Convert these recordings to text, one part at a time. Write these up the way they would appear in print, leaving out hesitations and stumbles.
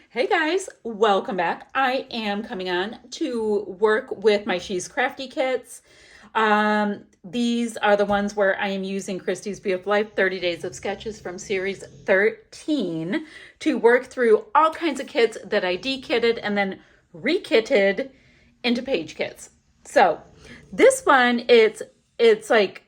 Hey guys, welcome back. I am coming on to work with my She's Crafty kits. These are the ones where I am using Christy's Beautiful Life 30 Days of Sketches from Series 13 to work through all kinds of kits that I dekitted and then rekitted into page kits. So this one, it's like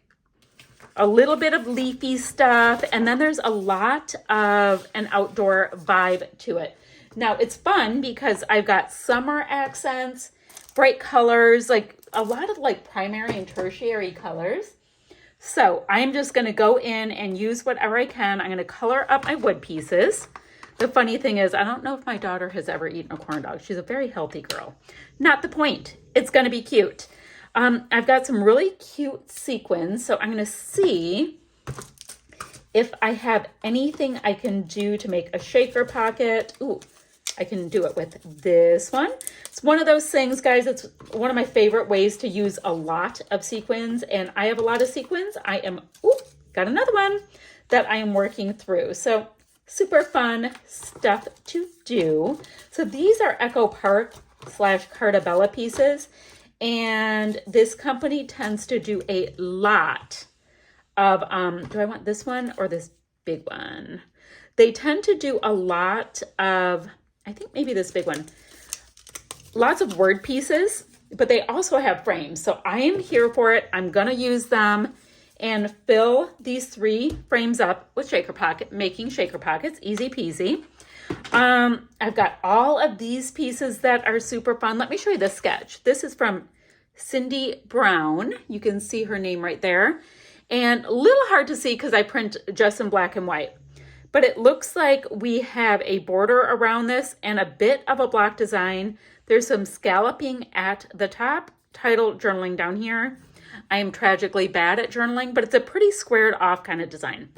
a little bit of leafy stuff, and then there's a lot of an outdoor vibe to it. Now it's fun because I've got summer accents, bright colors, like a lot of like primary and tertiary colors. So I'm just gonna go in and use whatever I can. I'm gonna color up my wood pieces. The funny thing is, I don't know if my daughter has ever eaten a corn dog. She's a very healthy girl. Not the point. It's gonna be cute. I've got some really cute sequins, so I'm gonna see if I have anything I can do to make a shaker pocket. Ooh, I can do it with this one. It's one of those things, guys, it's one of my favorite ways to use a lot of sequins, and I have a lot of sequins. Got another one that I am working through. So super fun stuff to do. So these are Echo Park / Cartabella pieces, and this company tends to do a lot of, do I want this one or this big one? They tend to do a lot of, I think maybe this big one, lots of word pieces, but they also have frames. So I am here for it. I'm gonna use them and fill these 3 frames up with shaker pocket, making shaker pockets, easy peasy. I've got all of these pieces that are super fun. Let me show you the sketch. This is from Cindy Brown. You can see her name right there. And a little hard to see because I print just in black and white. But it looks like we have a border around this and a bit of a block design. There's some scalloping at the top, title journaling down here. I am tragically bad at journaling, but it's a pretty squared off kind of design.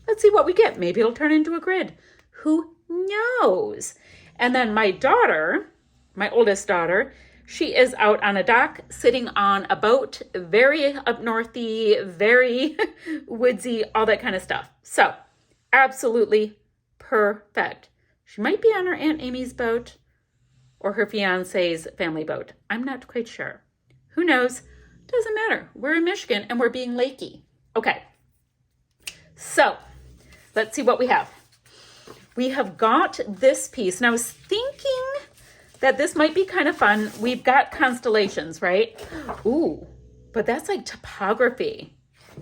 Let's see what we get. Maybe it'll turn into a grid. Who knows? And then my daughter, my oldest daughter, she is out on a dock sitting on a boat, very up northy, very woodsy, all that kind of stuff. So absolutely perfect. She might be on her Aunt Amy's boat or her fiance's family boat. I'm not quite sure. Who knows? Doesn't matter. We're in Michigan and we're being lakey. Okay. So let's see what we have. We have got this piece. And I was thinking that this might be kind of fun. We've got constellations, right? Ooh, but that's like topography.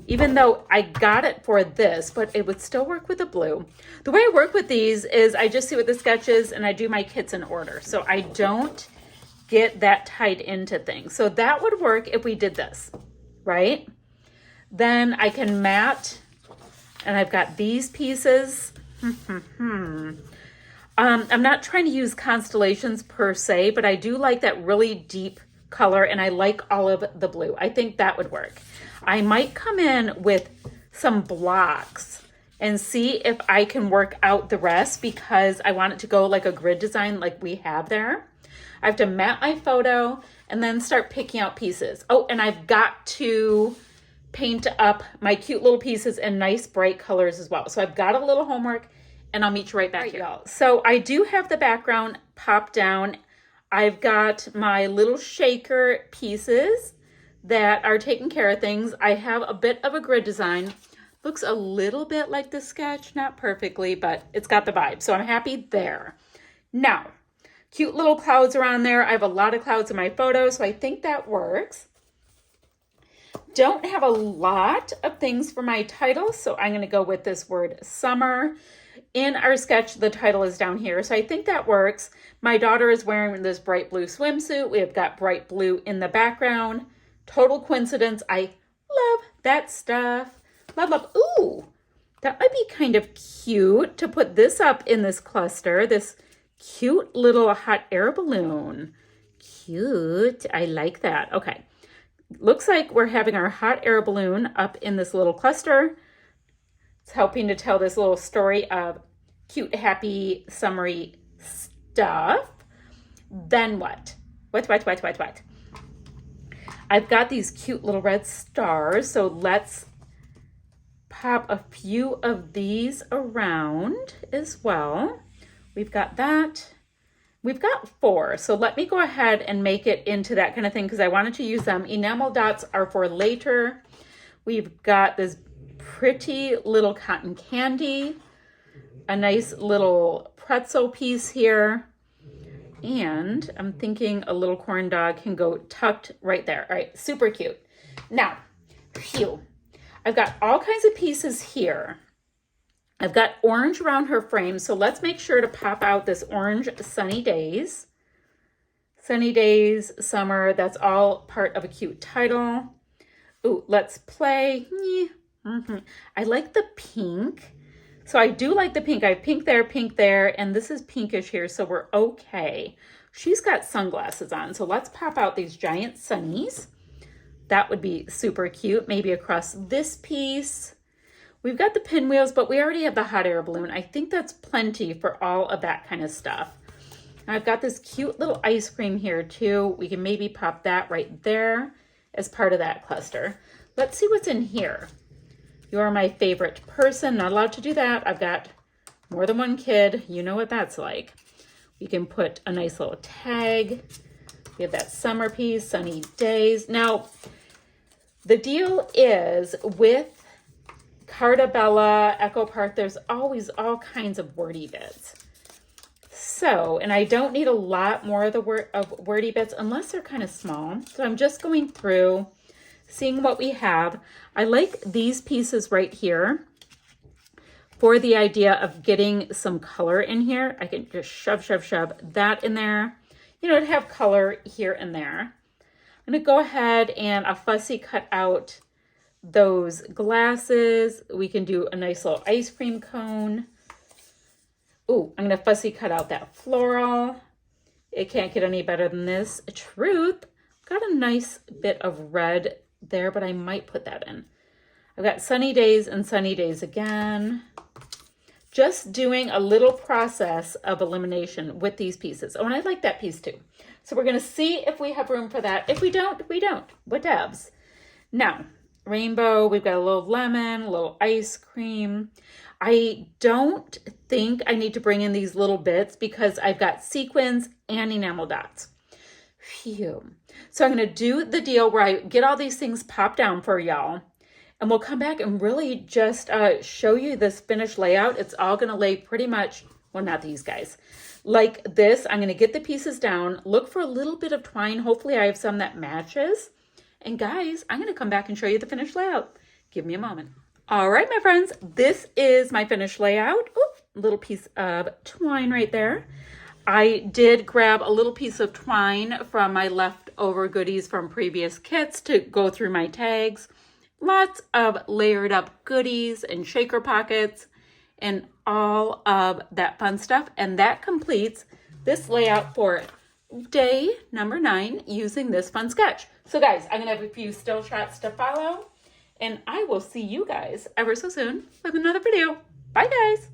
Even though I got it for this, but it would still work with the blue. The way I work with these is I just see what the sketch is and I do my kits in order. So I don't get that tied into things. So that would work if we did this, right? Then I can mat, and I've got these pieces. I'm not trying to use constellations per se, but I do like that really deep color, and I like all of the blue. I think that would work. I might come in with some blocks and see if I can work out the rest because I want it to go like a grid design like we have there. I have to mat my photo and then start picking out pieces. Oh, and I've got to paint up my cute little pieces in nice bright colors as well. So I've got a little homework and I'll meet you right back here. Y'all. So I do have the background popped down. I've got my little shaker pieces that are taking care of things. I have a bit of a grid design. Looks a little bit like the sketch, not perfectly, but it's got the vibe. So I'm happy there. Now, cute little clouds around there. I have a lot of clouds in my photo, so I think that works. Don't have a lot of things for my title, so I'm gonna go with this word summer. In our sketch, the title is down here, so I think that works. My daughter is wearing this bright blue swimsuit. We have got bright blue in the background. Total coincidence. I love that stuff. Love, love. Ooh, that might be kind of cute to put this up in this cluster, this cute little hot air balloon. Cute. I like that. Okay. Looks like we're having our hot air balloon up in this little cluster. It's helping to tell this little story of cute, happy, summery stuff. Then what? What? I've got these cute little red stars, so let's pop a few of these around as well. We've got that. We've got 4, so let me go ahead and make it into that kind of thing because I wanted to use them. Enamel dots are for later. We've got this pretty little cotton candy, a nice little pretzel piece here, and I'm thinking a little corn dog can go tucked right there. All right, super cute. Now, phew, I've got all kinds of pieces here. I've got orange around her frame, so let's make sure to pop out this orange Sunny Days. Sunny Days, summer, that's all part of a cute title. Ooh, let's play. I like the pink. So I do like the pink. I have pink there, and this is pinkish here, so we're okay. She's got sunglasses on, so let's pop out these giant sunnies. That would be super cute, maybe across this piece. We've got the pinwheels, but we already have the hot air balloon. I think that's plenty for all of that kind of stuff. I've got this cute little ice cream here too. We can maybe pop that right there as part of that cluster. Let's see what's in here. You're my favorite person. Not allowed to do that. I've got more than one kid. You know what that's like. We can put a nice little tag. We have that summer piece, Sunny Days. Now, the deal is with Carta Bella, Echo Park, there's always all kinds of wordy bits. So, and I don't need a lot more of the wordy bits unless they're kind of small. So I'm just going through, seeing what we have. I like these pieces right here for the idea of getting some color in here. I can just shove that in there, you know, to have color here and there. I'm gonna go ahead and I'll fussy cut out those glasses. We can do a nice little ice cream cone. Ooh, I'm gonna fussy cut out that floral. It can't get any better than this. Truth, got a nice bit of red there, but I might put that in. I've got Sunny Days and Sunny Days again. Just doing a little process of elimination with these pieces. Oh, and I like that piece too. So we're gonna see if we have room for that. If we don't, we don't. Whatevs. Now, rainbow, we've got a little lemon, a little ice cream. I don't think I need to bring in these little bits because I've got sequins and enamel dots. Phew. So I'm going to do the deal where I get all these things popped down for y'all, and we'll come back and really just show you this finished layout. It's all going to lay pretty much, well, not these guys, like this. I'm going to get the pieces down, look for a little bit of twine. Hopefully I have some that matches. And guys, I'm going to come back and show you the finished layout. Give me a moment. All right, my friends, this is my finished layout. Oop, little piece of twine right there. I did grab a little piece of twine from my leftover goodies from previous kits to go through my tags. Lots of layered up goodies and shaker pockets and all of that fun stuff. And that completes this layout for day number 9 using this fun sketch. So guys, I'm gonna have a few still shots to follow, and I will see you guys ever so soon with another video. Bye guys.